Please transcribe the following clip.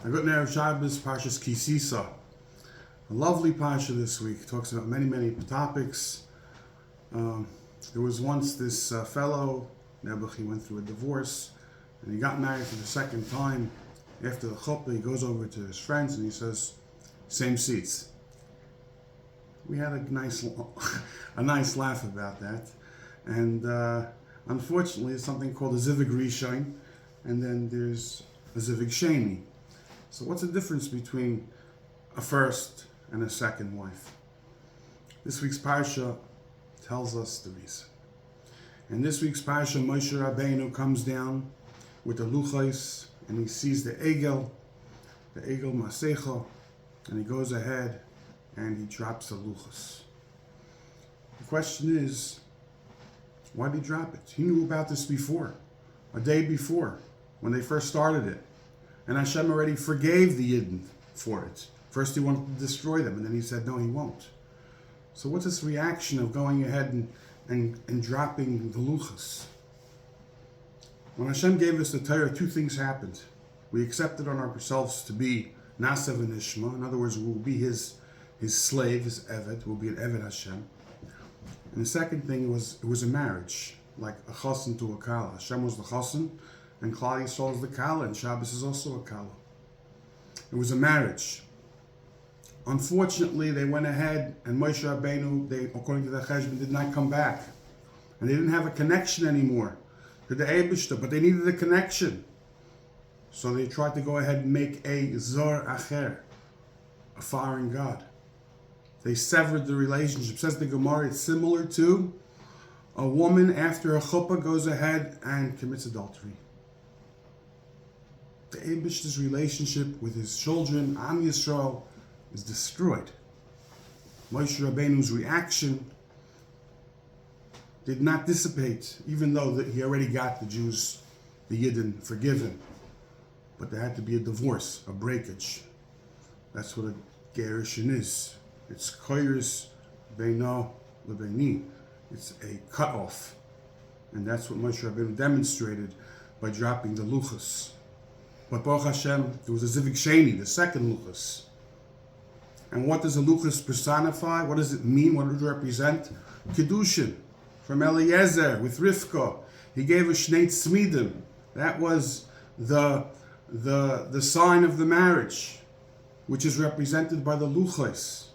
I got Erev Shabbos, Parshas Ki Sisa. A lovely parsha this week. Talks about many topics. There was once this fellow, Nebuch, he went through a divorce, and he got married for the second time. After the chuppah, he goes over to his friends and he says, "Same seats." We had a nice laugh about that. And unfortunately, there's something called a zivig rishon, and then there's a zivig sheni. So what's the difference between a first and a second wife? This week's parsha tells us the reason. In this week's parsha, Moshe Rabbeinu comes down with the luchos, and he sees the egel masecha, and he goes ahead and he drops the luchos. The question is, why did he drop it? He knew about this before, a day before, when they first started it. And Hashem already forgave the Yidden for it. First he wanted to destroy them, and then he said, no, he won't. So what's this reaction of going ahead and dropping the luchos? When Hashem gave us the Torah, two things happened. We accepted on ourselves to be Nasev and Ishma. In other words, we'll be his slave, his Eved. We'll be an Eved Hashem. And the second thing was, it was a marriage, like a chassan to a kala. Hashem was the chassan, and Klal Yisrael is the kala, and Shabbos is also a kala. It was a marriage. Unfortunately, they went ahead, and Moshe Rabbeinu, according to the cheshbon, did not come back. And they didn't have a connection anymore to the Eibishter, but they needed a connection. So they tried to go ahead and make a Zor Acher, a foreign god. They severed the relationship. Says the Gemara, it's similar to a woman after a chuppah goes ahead and commits adultery. The Eibishter's relationship with his children, Am Yisrael, is destroyed. Moshe Rabbeinu's reaction did not dissipate, even though that he already got the Jews, the Yidden, forgiven. But there had to be a divorce, a breakage. That's what a gerushin is. It's koyris beino lebeini. It's a cutoff. And that's what Moshe Rabbeinu demonstrated by dropping the luchos. But Baruch Hashem, there was a zivig sheni, the second luchos. And what does the luchos personify? What does it mean? What does it represent? Kedushin, from Eliezer with Rivka. He gave a shnei tzmidim. That was the sign of the marriage, which is represented by the luchos.